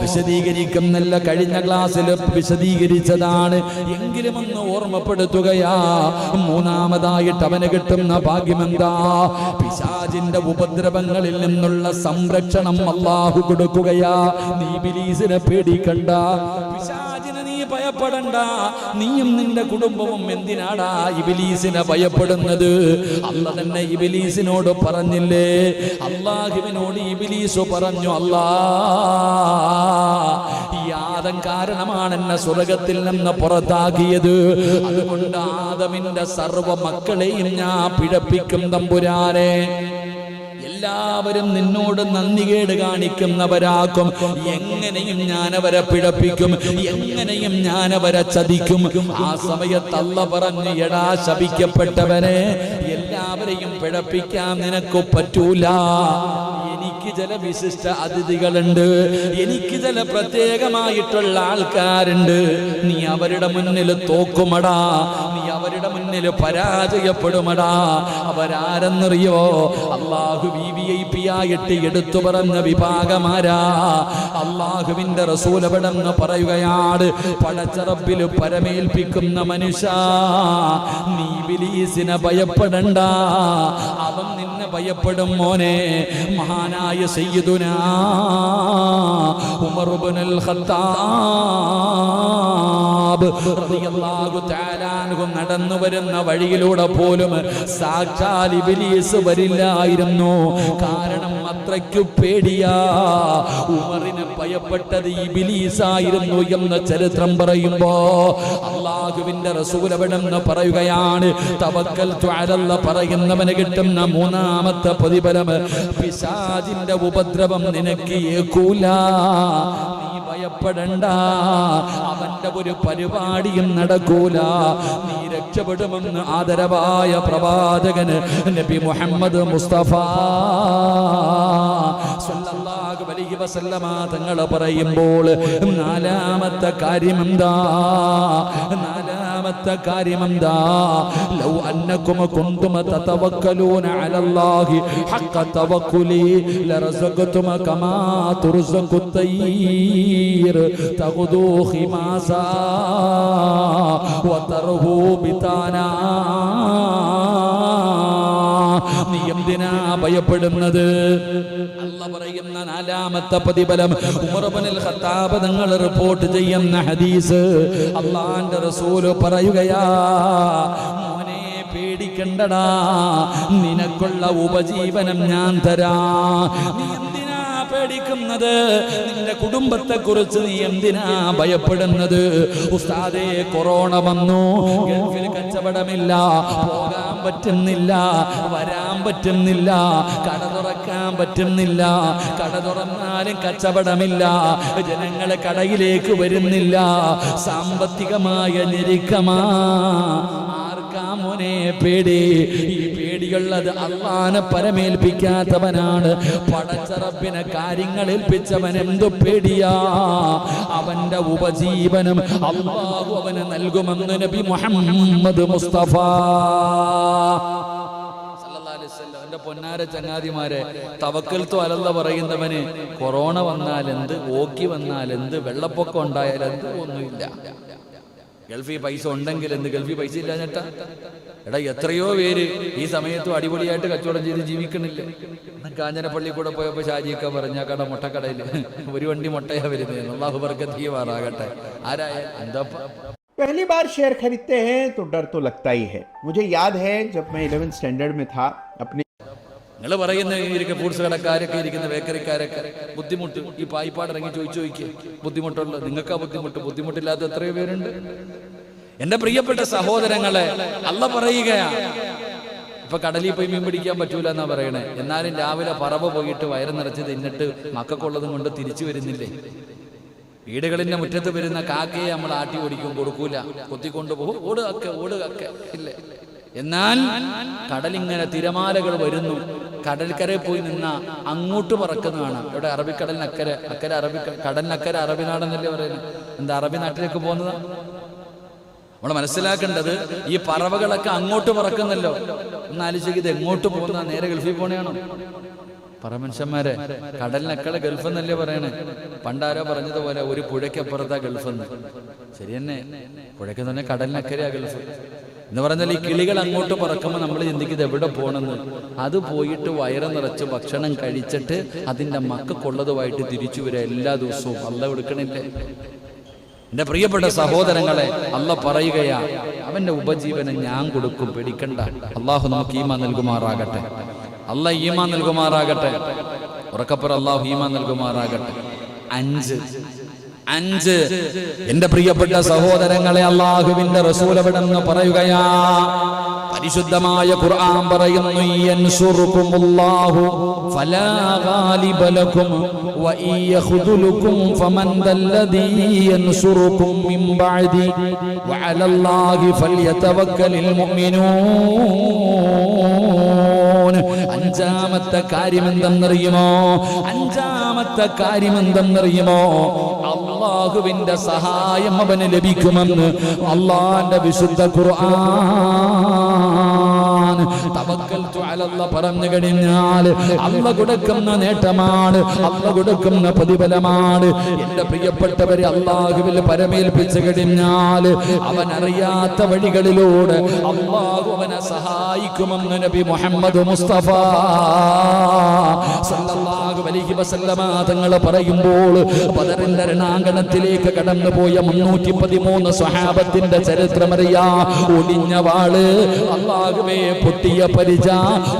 വിശദീകരിക്കുന്നില്ല, കഴിഞ്ഞ ക്ലാസ്സിൽ വിശദീകരിച്ചതാണ്. എങ്കിലും ഒന്ന് ഓർമ്മപ്പെടുത്തുകയാ. മൂന്നാമതായിട്ട് അവന് കിട്ടുന്ന ഭാഗ്യമെന്താ? പിശാചിന്റെ ഉപദ്രവങ്ങളിൽ നിന്നുള്ള സംരക്ഷണം അല്ലാഹു കൊടുക്കുകയാ. നീ ഇബ്ലീസിനെ പേടിക്കണ്ട, പിശാചിനെ നീ ഭയപ്പെടണ്ട. നീയും നിന്റെ കുടുംബവും എന്തിനാടാ ഇബ്ലീസിനെ ഭയപ്പെടുന്നത്? അല്ലാഹു തന്നെ ഇബ്ലീസിനോട് പറഞ്ഞില്ലേ? അല്ലാഹുവിനോട് ഇബ്ലീസ് പറഞ്ഞു, ഈ ആദം കാരണമാണ് എന്നെ സ്വർഗ്ഗത്തിൽ നിന്ന് പുറത്താക്കിയത്. അതുകൊണ്ട് ആദമിന്റെ സർവ്വ മക്കളെയും ഞാൻ പിഴപ്പിക്കും തമ്പുരാനെ. എല്ലാവരും നിന്നോട് നന്ദികേട് കാണിക്കുന്നവരാക്കും. എങ്ങനെയും ഞാൻ അവരെ പിഴപ്പിക്കും, എങ്ങനെയും ഞാൻ അവരെ ചതിക്കും. ആ സമയത്ത് അല്ലാഹു പറഞ്ഞു, എടാ ശപിക്കപ്പെട്ടവനെ, എല്ലാവരെയും പിഴപ്പിക്കാൻ നിനക്ക് പറ്റൂല. എനിക്ക് ചില വിശിഷ്ട അതിഥികളുണ്ട്, എനിക്ക് ചില പ്രത്യേകമായിട്ടുള്ള ആൾക്കാരുണ്ട്. നീ അവരുടെ മുന്നിൽ തോക്കുമടാ, നീ അവരുടെ മുന്നിൽ പരാജയപ്പെടുമടാ. അവരാരെന്നറിയോ? അല്ലാഹു VIP ആയിട്ട് എടുത്തു പറഞ്ഞ വിഭാഗമാരാ. അല്ലാഹുവിന്റെ റസൂൽ എവിടെന്ന് പറയുകയാണ്, പടച്ച റബ്ബിൽ പരമേൽപ്പിക്കുന്ന മനുഷ്യ, നീ ഇബ്ലീസിനെ ഭയപ്പെടണ്ട, അവൻ നിന്നെ ഭയപ്പെടും മോനെ. മഹാനായ സയ്യിദുനാ ഉമർ ഇബ്നുൽ ഖത്താബ് റളിയല്ലാഹു തആല അൻഹു നടന്നു വരുന്ന വഴിയിലൂടെ പോലും സാക്ഷാൽ ഇബ്ലീസ് വരില്ലായിരുന്നു. കാരണം അത്രയ്ക്കു പേടിയാ. ഉമറിനെ ഭയപ്പെട്ടത് ഇബ്ലീസായിരുന്നു എന്ന ചരിത്രം പറയുമ്പോ അല്ലാഹുവിന്റെ റസൂൽ എവിടെന്ന് പറയുകയാണ്, തവക്കൽതു അലല്ലാഹ് പറയുന്നവന് കിട്ടുന്ന മൂന്നാമത്തെ പ്രതിഫലം, പിശാചിന്റെ ഉപദ്രവം നിനക്ക് ഏൽക്കൂല. നീ ഭയപ്പെടണ്ട, അവന്റെ ഒരു പരിപാടിയും നടക്കൂല. നീ രക്ഷപ്പെടുമെന്ന് ആദരവായ പ്രവാചകന് നബി മുഹമ്മദ് മുസ്തഫ സ്വല്ലല്ലാഹു അലൈഹി വസല്ലമ തങ്ങൾ പറയുമ്പോൾ നാലാമത്തെ കാര്യമെന്താ? നാലാമത്തെ കാര്യമെന്താ? ലൗ അന്നകും കുന്തും തതവക്കലൂന അലല്ലാഹി ഹഖ തവക്കുലി ലറസഖതും കമാ തുർസഖു തയ്യിർ തഖദു ഖിമാസാ വതർഹു ബിതാനാ. നീ എന്തിനാ ഭയപ്പെടുന്നത്? അല്ലാഹു പറയുന്ന നാലാമത്തെ പ്രതിഫലം ഉമർ ഇബ്നുൽ ഖത്താബ് തങ്ങൾ റിപ്പോർട്ട് ചെയ്യുന്ന ഹദീസ്. അല്ലാഹുവിന്റെ റസൂൽ പറയുകയാ, മോനെ പേടിക്കണ്ടടാ, നിനക്കുള്ള ഉപജീവനം ഞാൻ തരാം. നീ എന്തിനാ പേടിക്കുന്നത്? നിന്റെ കുടുംബത്തെ കുറിച്ച് നീ എന്തിനാ ഭയപ്പെടുന്നത്? ഉസ്താദേ, കൊറോണ വന്നു, ഗൾഫിൽ കച്ചവടമില്ല, പോകാൻ പറ്റുന്നില്ല, വരാൻ പറ്റുന്നില്ല, കട തുറക്കാൻ പറ്റുന്നില്ല, കട തുറന്നാലും കച്ചവടമില്ല, ജനങ്ങളെ കടയിലേക്ക് വരുന്നില്ല, സാമ്പത്തികമായ ഞെരുക്കമാ. മോനെ പേടി. ഈ പേടിയുള്ളത് അല്ലാഹുവിനെ പരമേൽപ്പിക്കാത്തവനാണ്. പടച്ച റബ്ബിനെ കാര്യങ്ങൾ ഏൽപ്പിച്ചവൻ എന്തു പേടിയാ? അവന്റെ ഉപജീവനം അല്ലാഹു അവന് നൽകുമെന്ന് നബി മുഹമ്മദ് മുസ്തഫ സല്ലല്ലാഹു അലൈഹി വസല്ലം. എന്റെ പൊന്നാര ചങ്ങാതിമാരെ, തവക്കൽതു അലല്ലാഹ് പറയുന്നവന് കൊറോണ വന്നാലെന്ത്, ഓക്കി വന്നാലെന്ത്, വെള്ളപ്പൊക്കം ഉണ്ടായാലെന്ത്, ഒന്നുമില്ല. ഗൾഫിൽ പൈസ ഉണ്ടെങ്കിൽ എന്ത്, ഗൾഫിൽ പൈസ ഇല്ലാഞ്ഞിട്ടാ? എടാ, എത്രയോ പേര് ഈ സമയത്തും അടിപൊളിയായിട്ട് കച്ചവടം ചെയ്ത് ജീവിക്കണില്ല. കാഞ്ഞിരപ്പള്ളി കൂടെ പോയപ്പോ ഷാജിയൊക്കെ പറഞ്ഞ കട മുട്ടക്കടയിൽ ഒരു വണ്ടി മുട്ടയാ വരുന്നത്. അല്ലാഹു ബർക്കത്ത് ചെയ്യുമാറാകട്ടെ. ആരായ എന്താ पहली बार शेयर खरीदते हैं तो डर तो लगता ही है. मुझे याद है जब मैं 11th स्टैंडर्ड में था, अपने നിങ്ങൾ പറയുന്ന ഫ്രൂട്ട്സ് കടക്കാരൊക്കെ ഇരിക്കുന്ന ബേക്കറിക്കാരൊക്കെ ബുദ്ധിമുട്ട് ഈ പായിപ്പാടിറങ്ങി ചോദിക്കുക. ബുദ്ധിമുട്ടുള്ള നിങ്ങൾക്ക് ആ ബുദ്ധിമുട്ടില്ലാത്ത എത്രയോ പേരുണ്ട്. എന്റെ പ്രിയപ്പെട്ട സഹോദരങ്ങളെ, അല്ലാഹ് പറയുകയാ, ഇപ്പൊ കടലിൽ പോയി മീൻ പിടിക്കാൻ പറ്റൂല എന്നാ പറയണേ. എന്നാലും രാവിലെ പറവ പോയിട്ട് വയറ് നിറച്ച് തിന്നിട്ട് മക്കൾക്കുള്ളതും കൊണ്ട് തിരിച്ചു വരുന്നില്ലേ? വീടുകളിന്റെ മുറ്റത്ത് വരുന്ന കാക്കയെ നമ്മൾ ആട്ടി ഓടിക്കും, കൊടുക്കൂല, കൊത്തിക്കൊണ്ടുപോകും, ഓടുക ഇല്ലേ? എന്നാൽ കടലിങ്ങനെ തിരമാലകൾ വരുന്നു, കടൽക്കരയിൽ പോയി നിന്ന അങ്ങോട്ട് പറക്കുന്നതാണ്. ഇവിടെ അറബിക്കടലിനക്കരെ, കടലിനക്കരെ അറബി നാടെന്നല്ലേ പറയുന്നത്. എന്താ അറബി നാട്ടിലേക്ക് പോകുന്നത്? നമ്മൾ മനസ്സിലാക്കേണ്ടത്, ഈ പറവകളൊക്കെ അങ്ങോട്ട് പറക്കുന്നല്ലോ. എന്നാലോചിക്കുക, ഇത് എങ്ങോട്ട് പോകുന്ന? നേരെ ഗൾഫിൽ പോണെയാണോ? പറമനുഷ്യന്മാരെ, കടലിനക്കളെ ഗൾഫ് എന്നല്ലേ പറയണേ. പണ്ടാരോ പറഞ്ഞതുപോലെ ഒരു പുഴയ്ക്കപ്പുറത്താ ഗൾഫ് എന്ന്. ശരി തന്നെ, പുഴയ്ക്ക് തന്നെ കടലിനക്കരയാ ഗൾഫ് എന്ന് പറഞ്ഞാൽ ഈ കിളികൾ അങ്ങോട്ട് പറക്കുമ്പോൾ നമ്മൾ ചിന്തിക്കുന്നത് എവിടെ പോകണമെന്ന്. അത് പോയിട്ട് വയറ് നിറച്ച് ഭക്ഷണം കഴിച്ചിട്ട് അതിൻ്റെ മക്കൾക്കുള്ളതുമായിട്ട് തിരിച്ചു വരിക എല്ലാ ദിവസവും. അല്ല എടുക്കണില്ലേ? എന്റെ പ്രിയപ്പെട്ട സഹോദരങ്ങളെ, അല്ല പറയുകയാ, അവന്റെ ഉപജീവനം ഞാൻ കൊടുക്കും, പേടിക്കണ്ട. അള്ളാഹു നമുക്ക് ഈമാൻ നൽകുമാറാകട്ടെ. അല്ല ഈമാൻ നൽകുമാറാകട്ടെ. ഉറക്കപ്പുറം അള്ളാഹു ഈമാൻ നൽകുമാറാകട്ടെ. 5 എന്റെ പ്രിയപ്പെട്ട സഹോദരങ്ങളെ, അള്ളാഹുവിന്റെ റസൂൽ അവിടെന്ന് പറയുകയാ, പരിശുദ്ധമായ ഖുർആൻ പറയുന്നു, യൻസുറുകുമുല്ലാഹു ഫലാ ഗാലിബ ലക്കും വഇയഖുദുലുക്കും ഫമൻ ദല്ലദീ യൻസുറുകും മിൻ ബഅദി വഅലല്ലാഹി ഫൽയതവക്കലിൽ മുഅ്മിനൂൻ. അഞ്ചാമത്തെ കാര്യം എന്തെന്നറിയുമോ? അള്ളാഹുവിന്റെ സഹായം അവന് ലഭിക്കുമെന്ന് അള്ളാന്റെ വിശുദ്ധ ഖുർആൻ. തവക്കൽതു അലല്ലാഹ് പറഞ്ഞു കഴിഞ്ഞാൽ അല്ല കൊടുക്കുന്ന നേട്ടമാണ്, അല്ല കൊടുക്കുന്ന പ്രതിഫലമാണ്. എന്റെ പ്രിയപ്പെട്ടവരെ, അള്ളാഹുവിൽ പരമേൽപ്പിച്ചു കഴിഞ്ഞാൽ അവൻ അറിയാത്ത വഴികളിലൂടെ അള്ളാഹു അവനെ സഹായിക്കുമെന്ന് നബി മുഹമ്മദ് മുസ്തഫ സല്ലല്ലാഹു അലൈഹി വസല്ലമ തങ്ങൾ പറയുമ്പോൾ, ബദറിന്റെ രണാങ്കണത്തിലേക്ക് കടന്നുപോയ 313 സ്വഹാബത്തിന്റെ ചരിത്രമറിയാ. ഒടിഞ്ഞ വാള്, അല്ലാഹുവേ, പൊട്ടിയ പരിച,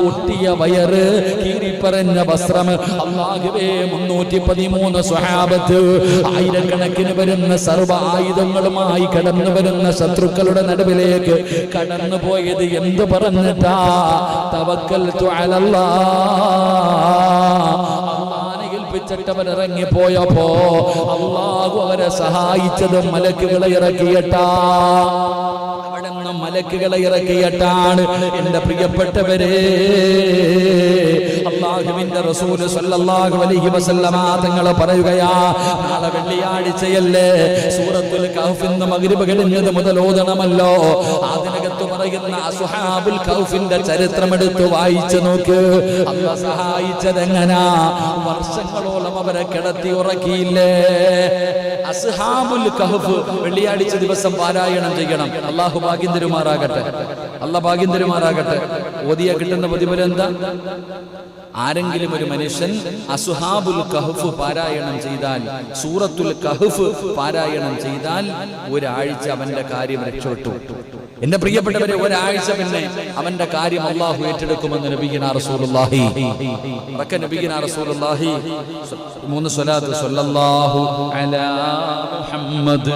ഒട്ടിയ വയറ്, കീറിപ്പറഞ്ഞ വസ്ത്രം, അല്ലാഹുവേ, 313 സ്വഹാബത്ത് ആയിരക്കണക്കിന് വരുന്ന സർവ്വ ആയുധങ്ങളുമായി കടന്നു വരുന്ന ശത്രുക്കളുടെ നടുവിലേക്ക് കടന്നുപോയത് എന്ത് പറഞ്ഞിട്ടാ? തവക്കൽതു അലല്ലാഹ്. ഏൽപ്പിച്ചിട്ടവരിറങ്ങിപ്പോയപ്പോ അല്ലാഹു അവരെ സഹായിച്ചത് മലക്കുകളെ ഇറക്കിയിട്ടാ. അവിടെ നിന്ന് മലക്കുകളെ ഇറക്കിയിട്ടാണ്. എന്റെ പ്രിയപ്പെട്ടവരെ, അല്ലാഹുവിന്റെ റസൂൽ സല്ലല്ലാഹു അലൈഹി വസല്ലമ തങ്ങൾ പറയുകയാ, നാളെ വെള്ളിയാഴ്ചയല്ലേ, സൂറത്തുൽ കഹ്ഫിന്റെ മഗ്രിബ് കഴിഞ്ഞത് മുതൽ ഓതണമല്ലോ. അതിനകത്ത് പറയുന്ന അസ്ഹാബുൽ കഹ്ഫിന്റെ ചരിത്രം എടുത്ത് വായിച്ചു നോക്ക്. അല്ലാഹു സഹായിച്ചത് എങ്ങനാ? വർഷങ്ങളോളം അവരെ കിടത്തി ഉറക്കിയില്ലേ. അസ്ഹാബുൽ കഹ്ഫ് വെള്ളിയാഴ്ച ദിവസം പാരായണം ചെയ്യണം. അല്ലാഹു ഭാഗ്യം തരുമാറാകട്ടെ. അല്ലാഹു ഭാഗ്യം തരുമാറാകട്ടെ. ഓതിയ കിട്ടുന്ന പ്രതിഫലം എന്താ? ആരെങ്കിലും ഒരു മനുഷ്യൻ അസ്ഹാബുൽ കഹ്ഫ് പാരായണം ചെയ്താൽ, സൂറത്തുൽ കഹ്ഫ് പാരായണം ചെയ്താൽ, ഒരാഴ്ച അവന്റെ കാര്യം രക്ഷപ്പെട്ടു. എന്റെ പ്രിയപ്പെട്ടവരെ, ഒരാഴ്ച പിന്നെ അവന്റെ കാര്യം അല്ലാഹു ഏറ്റെടുക്കുമെന്ന് നബിയുനാ റസൂലുള്ളാഹി. നബിയുനാ റസൂലുള്ളാഹി 3 സ്വലാത്ത്, സല്ലല്ലാഹു അലാ മുഹമ്മദ്